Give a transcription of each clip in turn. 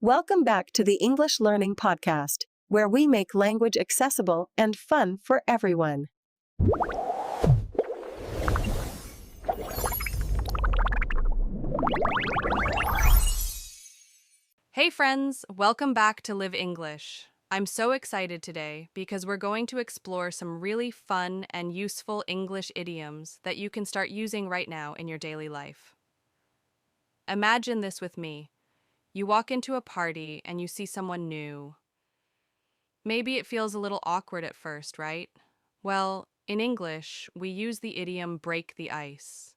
Welcome back to the English Learning Podcast, where we make language accessible and fun for everyone. Hey friends, welcome back to Live English. I'm so excited today because we're going to explore some really fun and useful English idioms that you can start using right now in your daily life. Imagine this with me. You walk into a party and you see someone new. Maybe it feels a little awkward at first, right? Well, in English, we use the idiom break the ice.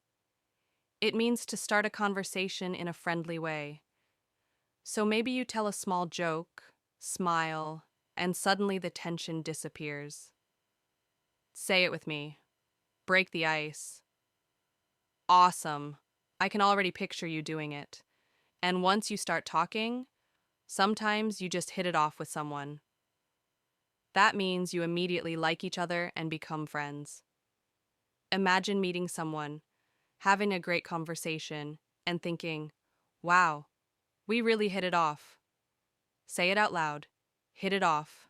It means to start a conversation in a friendly way. So maybe you tell a small joke, smile, and suddenly the tension disappears. Say it with me. Break the ice. Awesome. I can already picture you doing it. And once you start talking, sometimes you just hit it off with someone. That means you immediately like each other and become friends. Imagine meeting someone, having a great conversation, and thinking, wow, we really hit it off. Say it out loud. Hit it off.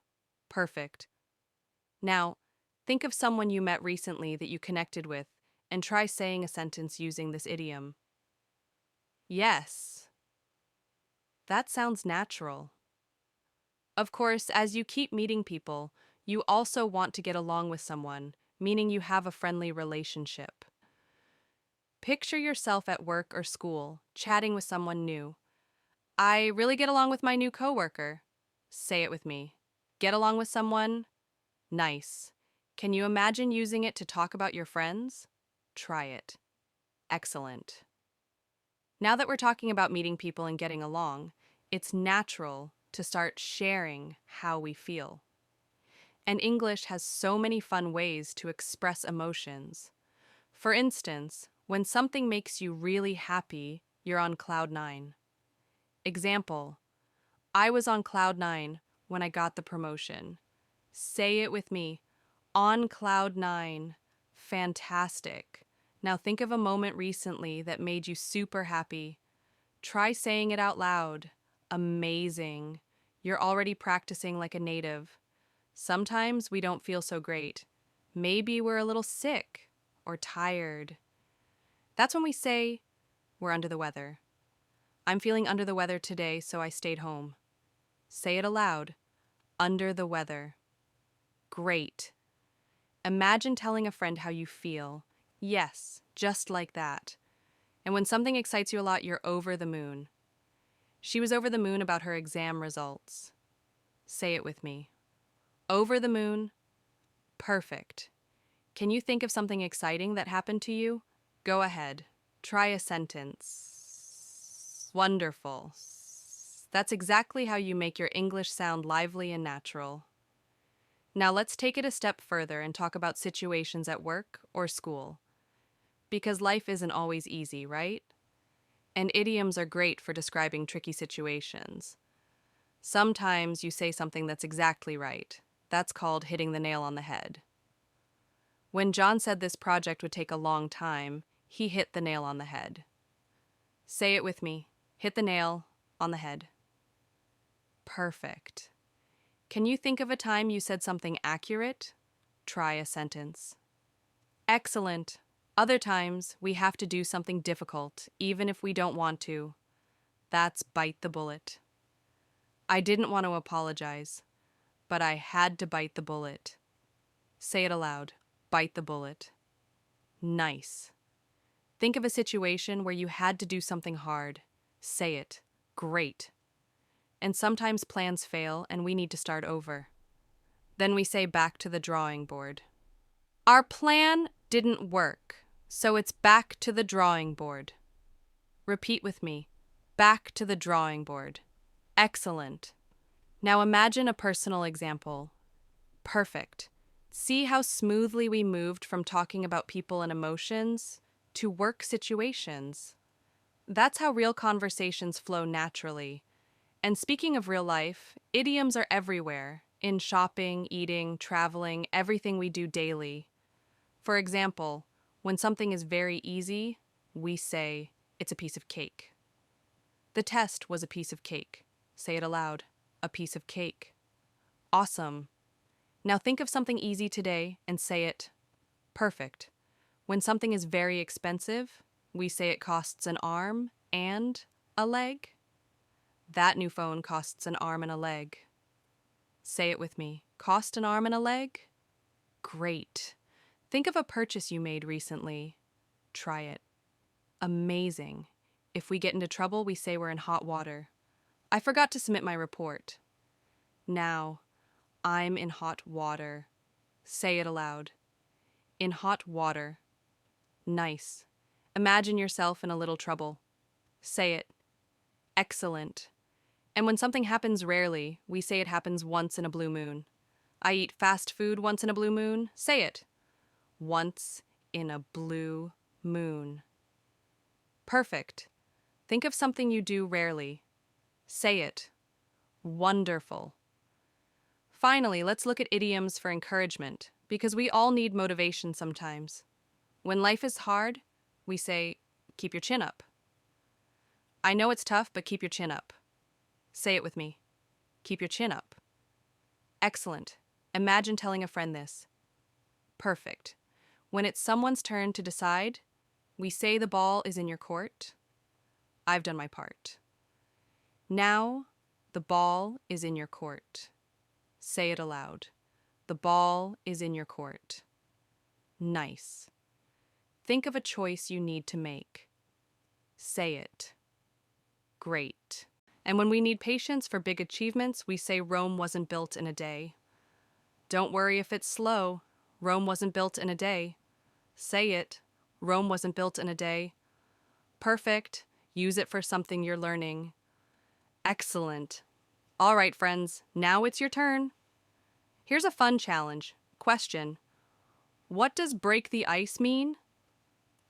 Perfect. Now, think of someone you met recently that you connected with and try saying a sentence using this idiom. Yes. That sounds natural. Of course, as you keep meeting people, you also want to get along with someone, meaning you have a friendly relationship. Picture yourself at work or school, chatting with someone new. I really get along with my new coworker. Say it with me. Get along with someone? Nice. Can you imagine using it to talk about your friends? Try it. Excellent. Now that we're talking about meeting people and getting along, it's natural to start sharing how we feel. And English has so many fun ways to express emotions. For instance, when something makes you really happy, you're on cloud nine. Example, I was on cloud nine when I got the promotion. Say it with me. On cloud nine. Fantastic. Now think of a moment recently that made you super happy. Try saying it out loud. Amazing. You're already practicing like a native. Sometimes we don't feel so great. Maybe we're a little sick or tired. That's when we say we're under the weather. I'm feeling under the weather today, so I stayed home. Say it aloud. Under the weather. Great. Imagine telling a friend how you feel. Yes, just like that. And when something excites you a lot, you're over the moon. She was over the moon about her exam results. Say it with me. Over the moon. Perfect. Can you think of something exciting that happened to you? Go ahead. Try a sentence. Wonderful. That's exactly how you make your English sound lively and natural. Now let's take it a step further and talk about situations at work or school. Because life isn't always easy, right? And idioms are great for describing tricky situations. Sometimes you say something that's exactly right. That's called hitting the nail on the head. When John said this project would take a long time, he hit the nail on the head. Say it with me. Hit the nail on the head. Perfect. Can you think of a time you said something accurate? Try a sentence. Excellent. Other times, we have to do something difficult, even if we don't want to. That's bite the bullet. I didn't want to apologize, but I had to bite the bullet. Say it aloud. Bite the bullet. Nice. Think of a situation where you had to do something hard. Say it. Great. And sometimes plans fail and we need to start over. Then we say back to the drawing board. Our plan didn't work, so it's back to the drawing board. Repeat with me. Back to the drawing board. Excellent. Now imagine a personal example. Perfect. See how smoothly we moved from talking about people and emotions to work situations. That's how real conversations flow naturally. And speaking of real life, idioms are everywhere, in shopping, eating, traveling, everything we do daily. For example, when something is very easy, we say, it's a piece of cake. The test was a piece of cake. Say it aloud. A piece of cake. Awesome. Now think of something easy today and say it. Perfect. When something is very expensive, we say it costs an arm and a leg. That new phone costs an arm and a leg. Say it with me. Cost an arm and a leg? Great. Think of a purchase you made recently. Try it. Amazing. If we get into trouble, we say we're in hot water. I forgot to submit my report. Now, I'm in hot water. Say it aloud. In hot water. Nice. Imagine yourself in a little trouble. Say it. Excellent. And when something happens rarely, we say it happens once in a blue moon. I eat fast food once in a blue moon. Say it. Once in a blue moon. Perfect. Think of something you do rarely. Say it. Wonderful. Finally, let's look at idioms for encouragement, because we all need motivation sometimes. When life is hard, we say, keep your chin up. I know it's tough, but keep your chin up. Say it with me. Keep your chin up. Excellent. Imagine telling a friend this. Perfect. When it's someone's turn to decide, we say the ball is in your court. I've done my part. Now, the ball is in your court. Say it aloud. The ball is in your court. Nice. Think of a choice you need to make. Say it. Great. And when we need patience for big achievements, we say Rome wasn't built in a day. Don't worry if it's slow. Rome wasn't built in a day. Say it. Rome wasn't built in a day. Perfect. Use it for something you're learning. Excellent. All right, friends, now it's your turn. Here's a fun challenge. Question. What does break the ice mean?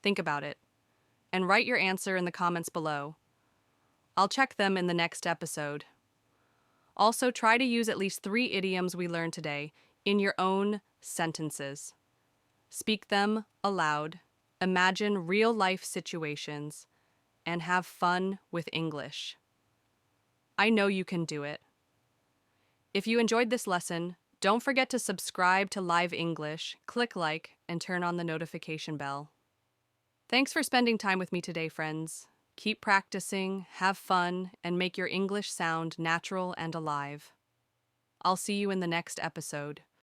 Think about it, and write your answer in the comments below. I'll check them in the next episode. Also, try to use at least 3 idioms we learned today in your own sentences. Speak them aloud, imagine real-life situations, and have fun with English. I know you can do it. If you enjoyed this lesson, don't forget to subscribe to Live English, click like, and turn on the notification bell. Thanks for spending time with me today, friends. Keep practicing, have fun, and make your English sound natural and alive. I'll see you in the next episode.